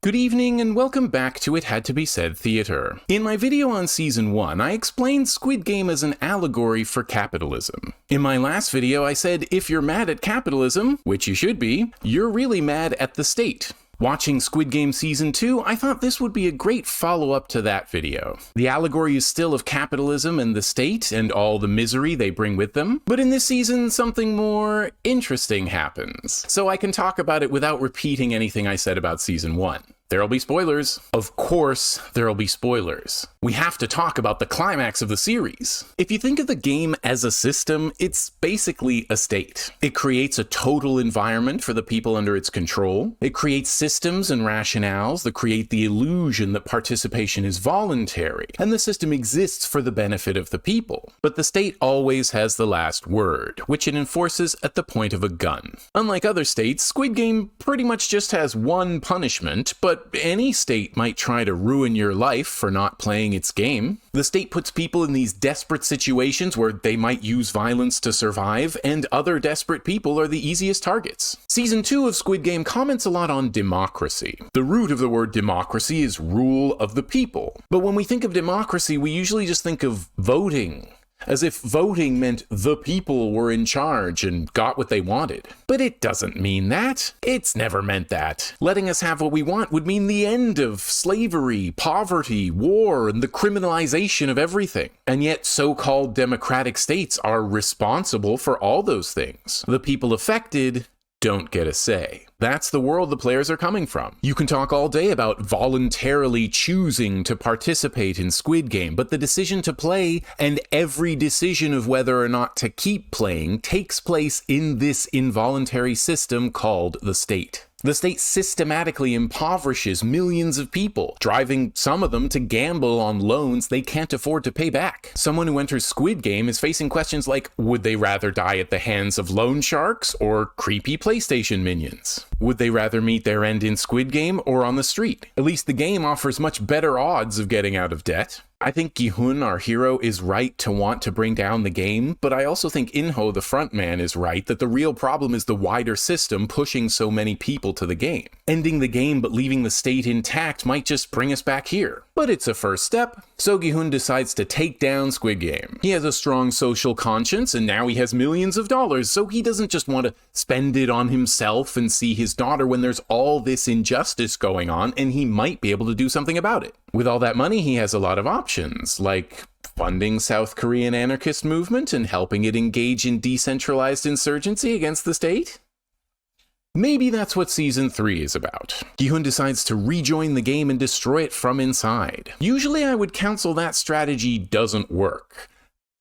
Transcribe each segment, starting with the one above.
Good evening and welcome back to It Had to Be Said Theater. In my video on Season 1, I explained Squid Game as an allegory for capitalism. In my last video, I said if you're mad at capitalism, which you should be, you're really mad at the state. Watching Squid Game Season 2, I thought this would be a great follow-up to that video. The allegory is still of capitalism and the state and all the misery they bring with them, but in this season something more interesting happens, so I can talk about it without repeating anything I said about Season 1. There'll be spoilers. Of course, there'll be spoilers. We have to talk about the climax of the series. If you think of the game as a system, it's basically a state. It creates a total environment for the people under its control. It creates systems and rationales that create the illusion that participation is voluntary, and the system exists for the benefit of the people. But the state always has the last word, which it enforces at the point of a gun. Unlike other states, Squid Game pretty much just has one punishment, but any state might try to ruin your life for not playing its game. The state puts people in these desperate situations where they might use violence to survive, and other desperate people are the easiest targets. Season 2 of Squid Game comments a lot on democracy. The root of the word democracy is rule of the people. But when we think of democracy, we usually just think of voting, as if voting meant the people were in charge and got what they wanted. But it doesn't mean that. It's never meant that. Letting us have what we want would mean the end of slavery, poverty, war, and the criminalization of everything. And yet so-called democratic states are responsible for all those things. The people affected don't get a say. That's the world the players are coming from. You can talk all day about voluntarily choosing to participate in Squid Game, but the decision to play and every decision of whether or not to keep playing takes place in this involuntary system called the state. The state systematically impoverishes millions of people, driving some of them to gamble on loans they can't afford to pay back. Someone who enters Squid Game is facing questions like, would they rather die at the hands of loan sharks or creepy PlayStation minions? Would they rather meet their end in Squid Game or on the street? At least the game offers much better odds of getting out of debt. I think Gi-hun, our hero, is right to want to bring down the game, but I also think In-ho, the frontman, is right that the real problem is the wider system pushing so many people to the game. Ending the game but leaving the state intact might just bring us back here. But it's a first step, so Gi-hun decides to take down Squid Game. He has a strong social conscience, and now he has millions of dollars, so he doesn't just want to spend it on himself and see his daughter when there's all this injustice going on, and he might be able to do something about it. With all that money, he has a lot of options, like funding South Korean anarchist movement and helping it engage in decentralized insurgency against the state. Maybe that's what Season 3 is about. Gi-hun decides to rejoin the game and destroy it from inside. Usually I would counsel that strategy doesn't work.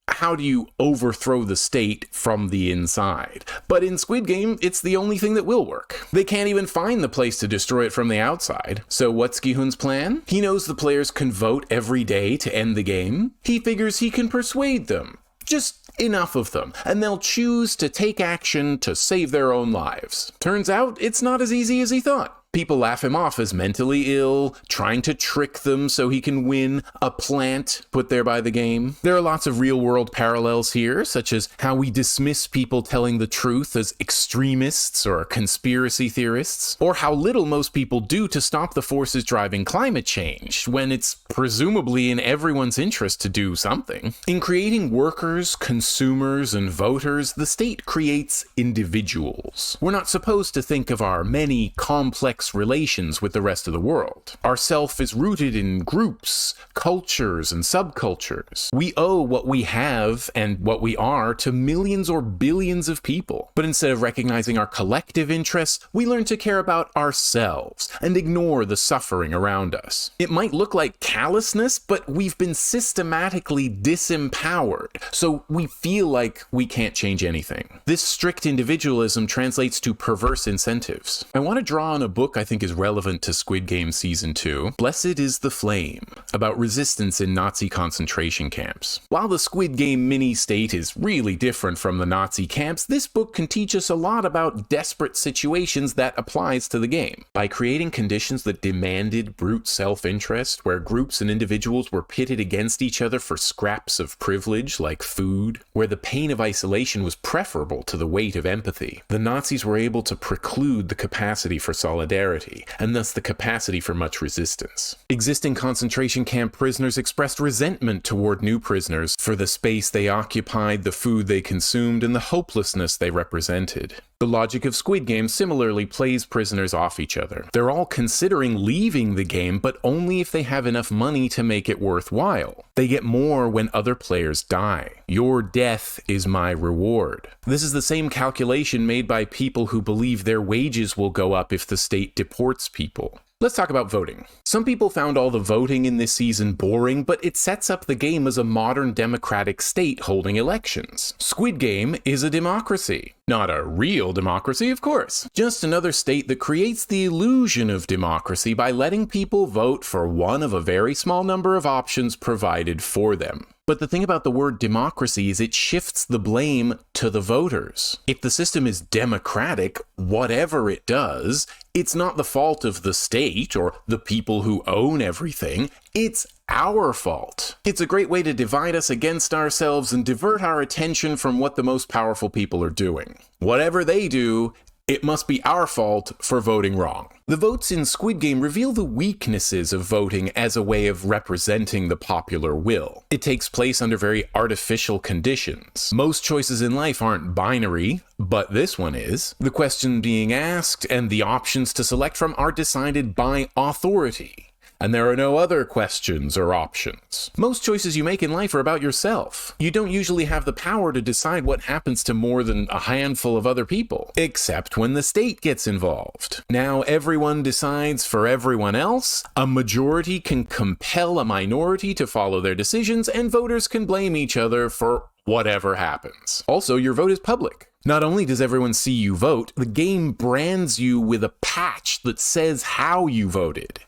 How do you overthrow the state from the inside? But in Squid Game, it's the only thing that will work. They can't even find the place to destroy it from the outside. So what's Gi-hun's plan? He knows the players can vote every day to end the game. He figures he can persuade them. Just enough of them, and they'll choose to take action to save their own lives. Turns out, it's not as easy as he thought. People laugh him off as mentally ill, trying to trick them so he can win a plant put there by the game. There are lots of real-world parallels here, such as how we dismiss people telling the truth as extremists or conspiracy theorists, or how little most people do to stop the forces driving climate change, when it's presumably in everyone's interest to do something. In creating workers, consumers, and voters, the state creates individuals. We're not supposed to think of our many complex relations with the rest of the world. Our self is rooted in groups, cultures, and subcultures. We owe what we have and what we are to millions or billions of people. But instead of recognizing our collective interests, we learn to care about ourselves and ignore the suffering around us. It might look like callousness, but we've been systematically disempowered, so we feel like we can't change anything. This strict individualism translates to perverse incentives. I want to draw on a book I think is relevant to Squid Game Season 2, Blessed is the Flame, about resistance in Nazi concentration camps. While the Squid Game mini-state is really different from the Nazi camps, this book can teach us a lot about desperate situations that applies to the game. By creating conditions that demanded brute self-interest, where groups and individuals were pitted against each other for scraps of privilege like food, where the pain of isolation was preferable to the weight of empathy, the Nazis were able to preclude the capacity for solidarity. solidarity, and thus the capacity for much resistance. Existing concentration camp prisoners expressed resentment toward new prisoners for the space they occupied, the food they consumed, and the hopelessness they represented. The logic of Squid Game similarly plays prisoners off each other. They're all considering leaving the game, but only if they have enough money to make it worthwhile. They get more when other players die. Your death is my reward. This is the same calculation made by people who believe their wages will go up if the state deports people. Let's talk about voting. Some people found all the voting in this season boring, but it sets up the game as a modern democratic state holding elections. Squid Game is a democracy. Not a real democracy, of course. Just another state that creates the illusion of democracy by letting people vote for one of a very small number of options provided for them. But the thing about the word democracy is it shifts the blame to the voters. If the system is democratic, whatever it does, it's not the fault of the state or the people who own everything. It's our fault. It's a great way to divide us against ourselves and divert our attention from what the most powerful people are doing. Whatever they do, it must be our fault for voting wrong. The votes in Squid Game reveal the weaknesses of voting as a way of representing the popular will. It takes place under very artificial conditions. Most choices in life aren't binary, but this one is. The question being asked and the options to select from are decided by authority. And there are no other questions or options. Most choices you make in life are about yourself. You don't usually have the power to decide what happens to more than a handful of other people, except when the state gets involved. Now everyone decides for everyone else, a majority can compel a minority to follow their decisions, and voters can blame each other for whatever happens. Also, your vote is public. Not only does everyone see you vote, the game brands you with a patch that says how you voted.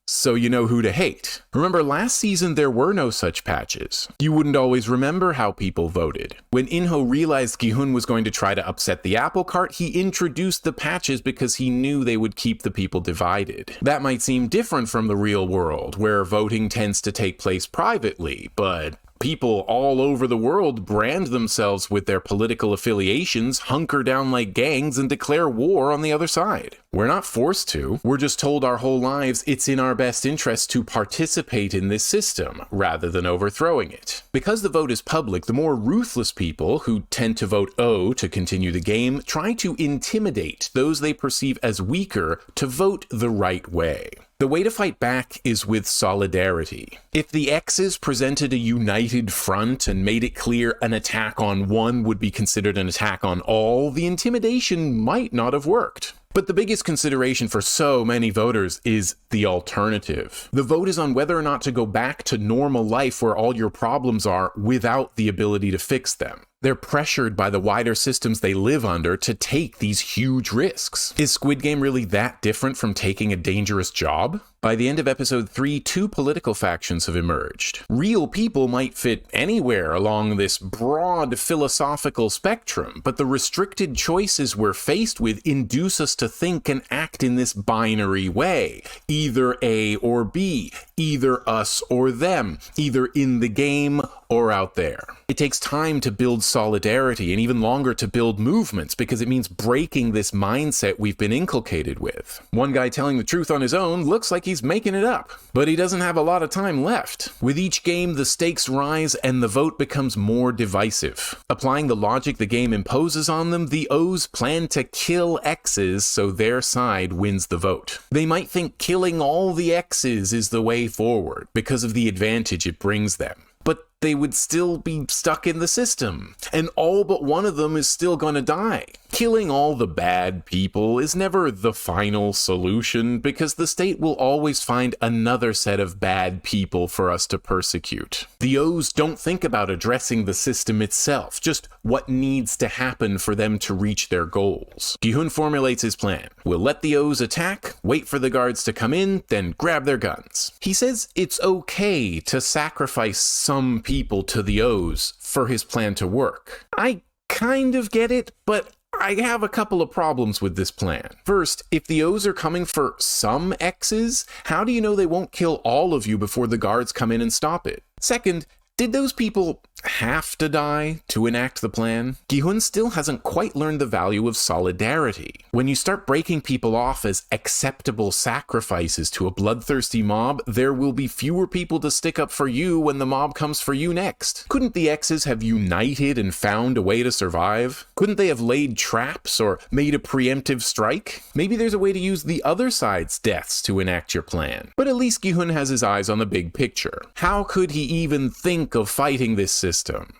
So you know who to hate. Remember, last season there were no such patches. You wouldn't always remember how people voted. When Inho realized Gi-hun was going to try to upset the apple cart, he introduced the patches because he knew they would keep the people divided. That might seem different from the real world, where voting tends to take place privately, but people all over the world brand themselves with their political affiliations, hunker down like gangs, and declare war on the other side. We're not forced to. We're just told our whole lives it's in our best interest to participate in this system, rather than overthrowing it. Because the vote is public, the more ruthless people, who tend to vote O to continue the game, try to intimidate those they perceive as weaker to vote the right way. The way to fight back is with solidarity. If the X's presented a united front and made it clear an attack on one would be considered an attack on all, the intimidation might not have worked. But the biggest consideration for so many voters is the alternative. The vote is on whether or not to go back to normal life where all your problems are without the ability to fix them. They're pressured by the wider systems they live under to take these huge risks. Is Squid Game really that different from taking a dangerous job? By the end of episode 3, 2 political factions have emerged. Real people might fit anywhere along this broad philosophical spectrum, but the restricted choices we're faced with induce us to think and act in this binary way. Either A or B, either us or them, either in the game or out there. It takes time to build solidarity and even longer to build movements because it means breaking this mindset we've been inculcated with. One guy telling the truth on his own looks like he's making it up, but he doesn't have a lot of time left. With each game, the stakes rise and the vote becomes more divisive. Applying the logic the game imposes on them, the O's plan to kill X's so their side wins the vote. They might think killing all the X's is the way forward because of the advantage it brings them. But they would still be stuck in the system, and all but one of them is still gonna die. Killing all the bad people is never the final solution because the state will always find another set of bad people for us to persecute. The O's don't think about addressing the system itself, just what needs to happen for them to reach their goals. Gi-hun formulates his plan. We'll let the O's attack, wait for the guards to come in, then grab their guns. He says it's okay to sacrifice some people to the O's for his plan to work. I kind of get it, but I have a couple of problems with this plan. First, if the O's are coming for some X's, how do you know they won't kill all of you before the guards come in and stop it? Second, Did those people have to die to enact the plan? Gi-hun still hasn't quite learned the value of solidarity. When you start breaking people off as acceptable sacrifices to a bloodthirsty mob, there will be fewer people to stick up for you when the mob comes for you next. Couldn't the X's have united and found a way to survive? Couldn't they have laid traps or made a preemptive strike? Maybe there's a way to use the other side's deaths to enact your plan. But at least Gi-hun has his eyes on the big picture. How could he even think of fighting this system?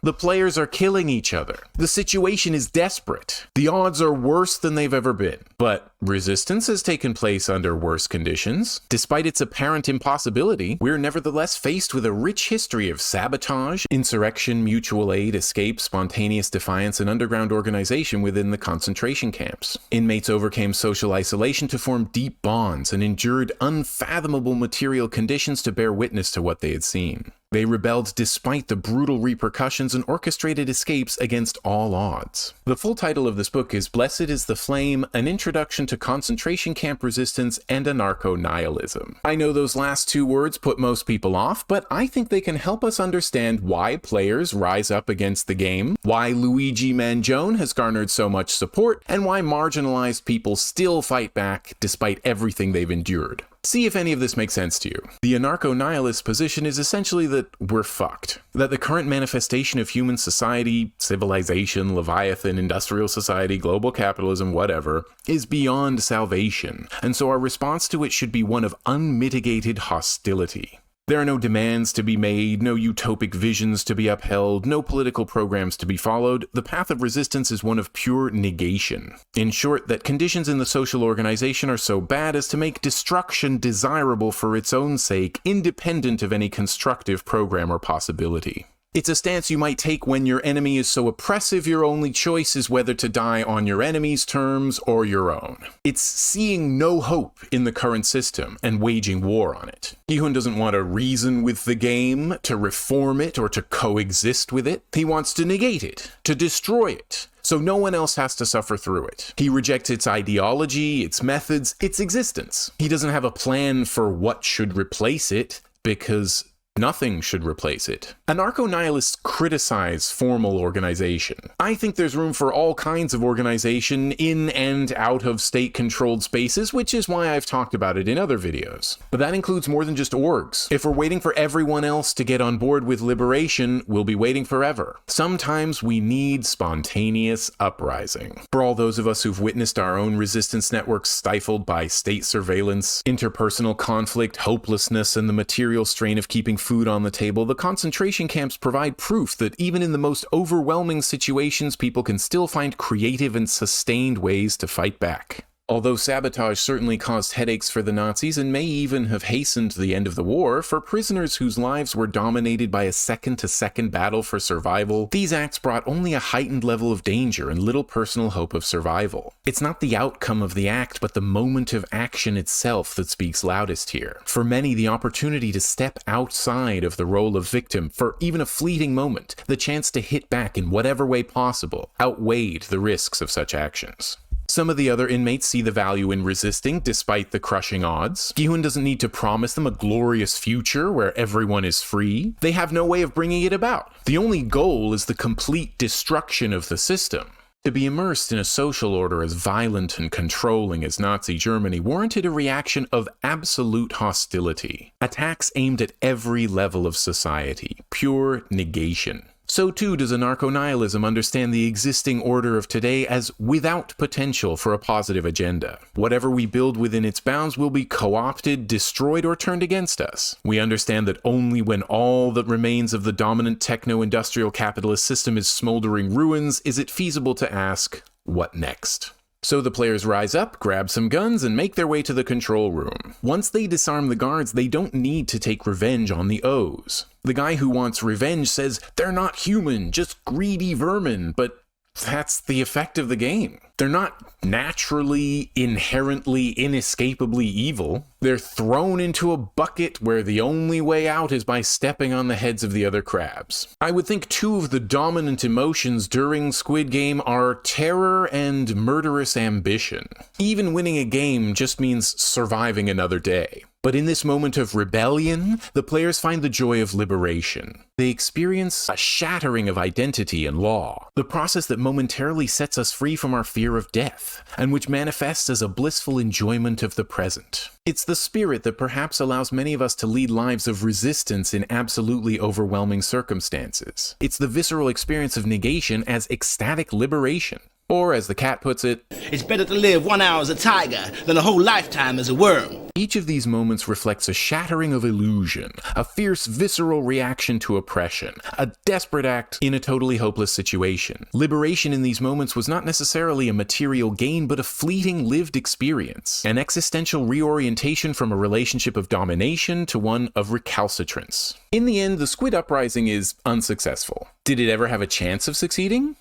The players are killing each other. The situation is desperate. The odds are worse than they've ever been. But resistance has taken place under worse conditions. Despite its apparent impossibility, we're nevertheless faced with a rich history of sabotage, insurrection, mutual aid, escape, spontaneous defiance, and underground organization within the concentration camps. Inmates overcame social isolation to form deep bonds and endured unfathomable material conditions to bear witness to what they had seen. They rebelled despite the brutal repercussions and orchestrated escapes against all odds. The full title of this book is Blessed is the Flame, An Introduction to Concentration Camp Resistance and Anarcho-Nihilism. I know those last two words put most people off, but I think they can help us understand why players rise up against the game, why Luigi Mangione has garnered so much support, and why marginalized people still fight back despite everything they've endured. See if any of this makes sense to you. The anarcho-nihilist position is essentially that we're fucked. That the current manifestation of human society, civilization, Leviathan, industrial society, global capitalism, whatever, is beyond salvation, and so our response to it should be one of unmitigated hostility. There are no demands to be made, no utopic visions to be upheld, no political programs to be followed. The path of resistance is one of pure negation. In short, that conditions in the social organization are so bad as to make destruction desirable for its own sake, independent of any constructive program or possibility. It's a stance you might take when your enemy is so oppressive your only choice is whether to die on your enemy's terms or your own. It's seeing no hope in the current system and waging war on it. Gi-hun doesn't want to reason with the game, to reform it, or to coexist with it. He wants to negate it, to destroy it, so no one else has to suffer through it. He rejects its ideology, its methods, its existence. He doesn't have a plan for what should replace it, because nothing should replace it. Anarcho-nihilists criticize formal organization. I think there's room for all kinds of organization in and out of state-controlled spaces, which is why I've talked about it in other videos. But that includes more than just orgs. If we're waiting for everyone else to get on board with liberation, we'll be waiting forever. Sometimes we need spontaneous uprising. For all those of us who've witnessed our own resistance networks stifled by state surveillance, interpersonal conflict, hopelessness, and the material strain of keeping food on the table, the concentration camps provide proof that even in the most overwhelming situations, people can still find creative and sustained ways to fight back. Although sabotage certainly caused headaches for the Nazis and may even have hastened the end of the war, for prisoners whose lives were dominated by a second-to-second battle for survival, these acts brought only a heightened level of danger and little personal hope of survival. It's not the outcome of the act, but the moment of action itself that speaks loudest here. For many, the opportunity to step outside of the role of victim for even a fleeting moment, the chance to hit back in whatever way possible, outweighed the risks of such actions. Some of the other inmates see the value in resisting despite the crushing odds. Gi-hun doesn't need to promise them a glorious future where everyone is free. They have no way of bringing it about. The only goal is the complete destruction of the system. To be immersed in a social order as violent and controlling as Nazi Germany warranted a reaction of absolute hostility. Attacks aimed at every level of society. Pure negation. So too does anarcho-nihilism understand the existing order of today as without potential for a positive agenda. Whatever we build within its bounds will be co-opted, destroyed, or turned against us. We understand that only when all that remains of the dominant techno-industrial capitalist system is smoldering ruins is it feasible to ask, what next? So the players rise up, grab some guns, and make their way to the control room. Once they disarm the guards, they don't need to take revenge on the O's. The guy who wants revenge says they're not human, just greedy vermin, but that's the effect of the game. They're not naturally, inherently, inescapably evil. They're thrown into a bucket where the only way out is by stepping on the heads of the other crabs. I would think two of the dominant emotions during Squid Game are terror and murderous ambition. Even winning a game just means surviving another day. But in this moment of rebellion, the players find the joy of liberation. They experience a shattering of identity and law, the process that momentarily sets us free from our fear of death, and which manifests as a blissful enjoyment of the present. It's the spirit that perhaps allows many of us to lead lives of resistance in absolutely overwhelming circumstances. It's the visceral experience of negation as ecstatic liberation. Or, as the cat puts it, it's better to live 1 hour as a tiger than a whole lifetime as a worm. Each of these moments reflects a shattering of illusion, a fierce visceral reaction to oppression, a desperate act in a totally hopeless situation. Liberation in these moments was not necessarily a material gain, but a fleeting lived experience, an existential reorientation from a relationship of domination to one of recalcitrance. In the end, the Squid Uprising is unsuccessful. Did it ever have a chance of succeeding?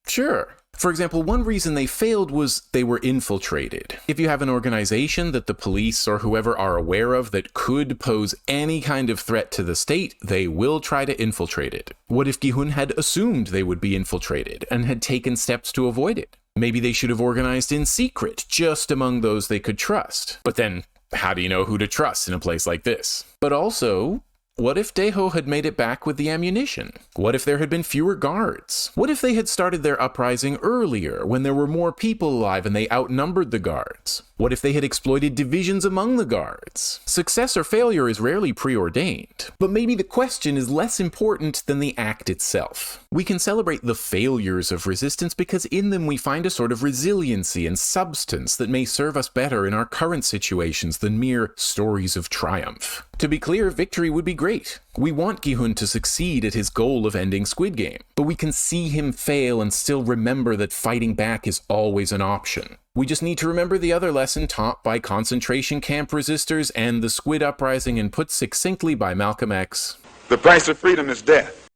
Sure. For example, one reason they failed was they were infiltrated. If you have an organization that the police or whoever are aware of that could pose any kind of threat to the state, they will try to infiltrate it. What if Gi-hun had assumed they would be infiltrated and had taken steps to avoid it? Maybe they should have organized in secret, just among those they could trust. But then, how do you know who to trust in a place like this? But also, what if Daeho had made it back with the ammunition? What if there had been fewer guards? What if they had started their uprising earlier, when there were more people alive and they outnumbered the guards? What if they had exploited divisions among the guards? Success or failure is rarely preordained, but maybe the question is less important than the act itself. We can celebrate the failures of resistance because in them we find a sort of resiliency and substance that may serve us better in our current situations than mere stories of triumph. To be clear, victory would be great. We want Gi-hun to succeed at his goal of ending Squid Game, but we can see him fail and still remember that fighting back is always an option. We just need to remember the other lesson taught by concentration camp resistors and the Squid Uprising and put succinctly by Malcolm X. The price of freedom is death.